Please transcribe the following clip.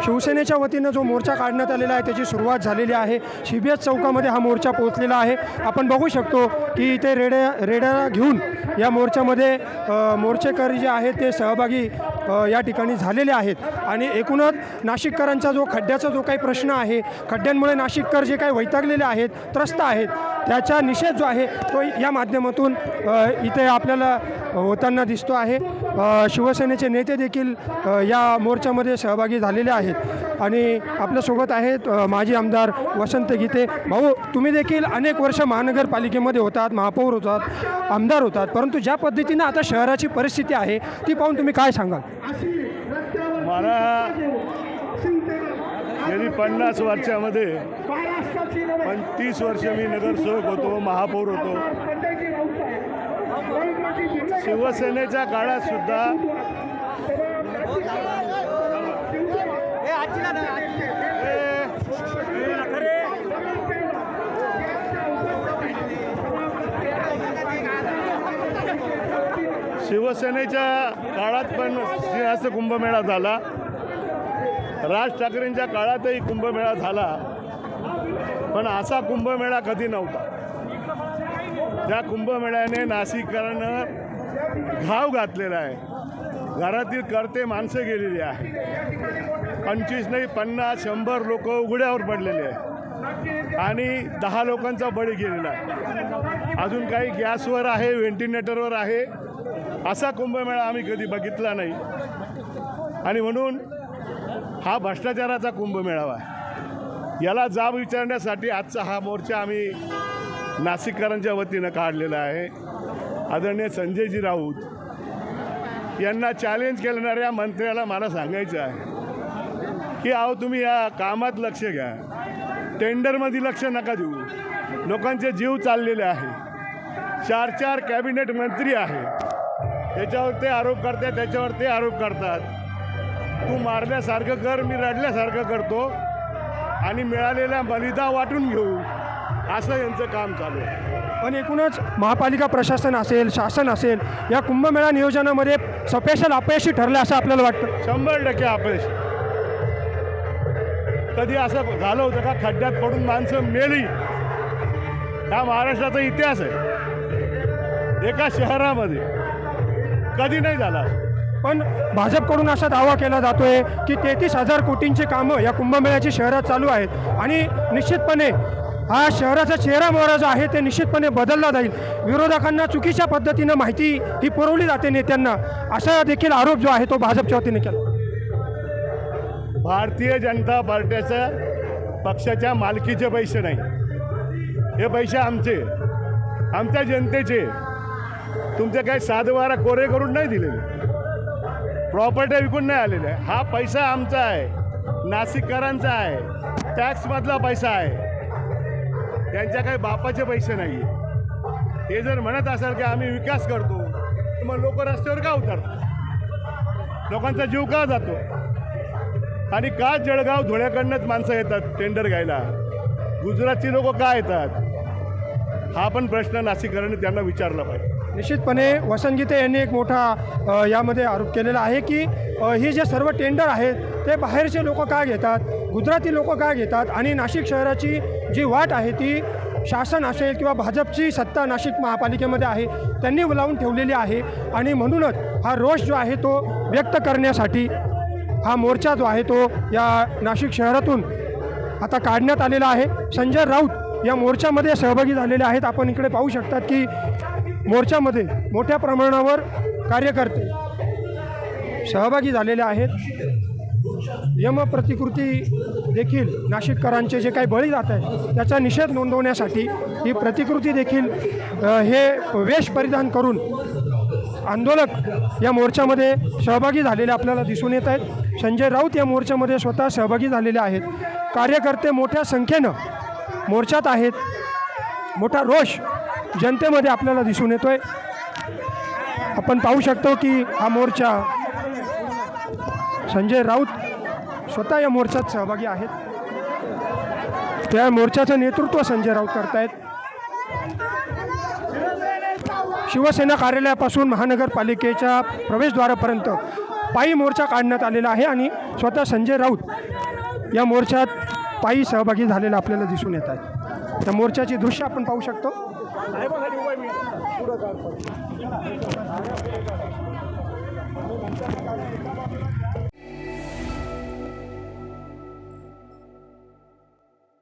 शिवसेनेच्या वतीनं जो मोर्चा काढण्यात आलेला आहे त्याची सुरुवात झालेली आहे। CBS चौकामध्ये हा मोर्चा पोहोचलेला आहे। आपण बघू शकतो की इथे रेड्या घेऊन या मोर्चामध्ये मोर्चेकरी जे आहेत ते सहभागी या ठिकाणी झालेले आहेत। आणि एकूणच नाशिककरांचा जो खड्ड्याचा जो काही प्रश्न आहे, खड्ड्यांमुळे नाशिककर जे काही वैतागलेले आहेत, त्रस्त आहेत, त्याचा निषेध जो आहे तो या माध्यमातून इथे आपल्याला होताना दिसतो आहे। शिवसेनेचे नेते देखील या मोर्चामध्ये सहभागी झालेले आहेत आणि आपल्यासोबत आहेत माजी आमदार वसंत गीते। भाऊ, तुम्ही देखील अनेक वर्ष महानगरपालिकेमध्ये होतात, महापौर होतात, आमदार होतात, परंतु ज्या पद्धतीनं आता शहराची परिस्थिती आहे ती पाहून तुम्ही काय सांगाल? मला गेली 50 वर्षामध्ये 30 वर्ष मी नगरसेवक होतो, महापौर होतो। शिवसेनेच्या काळात सुद्धा शिवसेनेच्या काळात पण सिंहाचं कुंभमेळा झाला, राज ठाकरेंच्या काळातही कुंभमेळा झाला, पण असा कुंभमेळा कधी नव्हता। त्या कुंभमेळ्याने नाशिककरांना घाव घातलेला आहे। घरातील करते माणसं गेलेली आहे, 25 नाही 50-100 लोक उघड्यावर पडलेले आहे आणि 10 लोकांचा बळी गेलेला आहे। अजून काही गॅसवर आहे, व्हेंटिलेटरवर आहे। असा कुंभमेळा आम्ही कधी बघितला नाही आणि म्हणून हा भ्रष्टाचाराचा कुंभमेळा आहे। याला जाब विचारण्यासाठी आजचा हा मोर्चा आम्ही नाशिककरांच्या वतीनं काढलेला आहे। आदरणीय संजयजी राऊत यांना चॅलेंज करणाऱ्या मंत्र्याला मला सांगायचं आहे की अहो तुम्ही या कामात लक्ष घ्या, टेंडरमध्ये लक्ष नका देऊ। लोकांचे जीव चाललेले आहे, 4-4 कॅबिनेट मंत्री आहे, त्याच्यावर ते आरोप करतात, त्याच्यावर ते आरोप करतात। तू मारल्यासारखं कर, मी रडल्यासारखं करतो आणि मिळालेल्या बलिदा वाटून घेऊ, असं यांचं काम चालू आहे। पण एकूणच महापालिका प्रशासन असेल, शासन असेल, या कुंभमेळा नियोजनामध्ये सपेशल अपयशी ठरलं असं आपल्याला वाटतं? 100% अपयश। कधी असं झालं होतं का खड्ड्यात पडून माणसं मेली? हा महाराष्ट्राचा इतिहास आहे, एका शहरामध्ये कधी नाही झाला। पण भाजपकडून असा दावा केला जातोय की 33,000 कोटींची कामं या कुंभमेळ्याची शहरात चालू आहेत आणि निश्चितपणे हा शहराचा चेहरा मोहरा जो आहे ते निश्चितपणे बदलला जाईल। विरोधकांना चुकीच्या पद्धतीनं माहिती ही पुरवली जाते नेत्यांना, असा देखील आरोप जो आहे तो भाजपच्या वतीने केला। भारतीय जनता पार्टीच्या पक्षाच्या मालकीचे पैसे नाही, हे पैसे आमचे, आमच्या जनतेचे। तुमचे काही सातबारा कोरे करून नाही दिलेले, प्रॉपर्टी विकून नाही आलेले। हा पैसा आमचा आहे, नाशिककरांचा आहे, टॅक्समधला पैसा आहे, त्यांच्या काही बापाचे पैसे नाही। हे जर म्हणत असाल की आम्ही विकास करतो, तर मग लोक रस्त्यावर का उतरतात? लोकांचा जीव का जातो? आणि का जळगाव धुळ्याकडनंच माणसं येतात टेंडर घ्यायला? गुजरातची लोक का येतात? हा पण प्रश्न नाशिककरांनी त्यांना विचारला पाहिजे। निश्चितपणे वसंत गीते यांनी एक मोठा यामध्ये आरोप केलेला आहे की हे जे सर्व टेंडर आहेत ते बाहेरचे लोक का घेतात, गुजराती लोक का घेतात आणि नाशिक शहराची जी वाट आहे ती शासन असेल किंवा भाजपची सत्ता नाशिक महापालिकेमध्ये आहे त्यांनी लावून ठेवलेली आहे। आणि म्हणूनच हा रोष जो आहे तो व्यक्त करण्यासाठी हा मोर्चा जो आहे तो या नाशिक शहरातून आता काढण्यात आलेला आहे। संजय राऊत या मोर्चामध्ये सहभागी झालेले आहेत। आपण इकडे पाहू शकतात की मोर्चामध्ये मोठ्या प्रमाणावर कार्यकर्ते सहभागी झालेले आहेत। यमप्रतिकृती देखील नाशिककरांचे जे काही बळी जात आहे त्याचा निषेध नोंदवण्यासाठी ही प्रतिकृती देखील हे वेश परिधान करून आंदोलक या मोर्चामध्ये सहभागी झालेले आपल्याला दिसून येत आहेत। संजय राऊत या मोर्चामध्ये स्वतः सहभागी झालेले आहेत। कार्यकर्ते मोठ्या संख्येनं मोर्चात आहेत। मोठा रोष जनतेमध्ये आपल्याला दिसून येतोय। आपण पाहू शकतो की हा मोर्चा संजय राऊत स्वतः या मोर्चात सहभागी आहेत। त्या मोर्चाचं नेतृत्व संजय राऊत करतायत। शिवसेना कार्यालयापासून महानगरपालिकेच्या प्रवेशद्वारापर्यंत पायी मोर्चा काढण्यात आलेला आहे आणि स्वतः संजय राऊत या मोर्चात पायी सहभागी झालेला आपल्याला दिसून येत आहे. त्या मोर्चाची दृश्य आपण पाहू शकतो.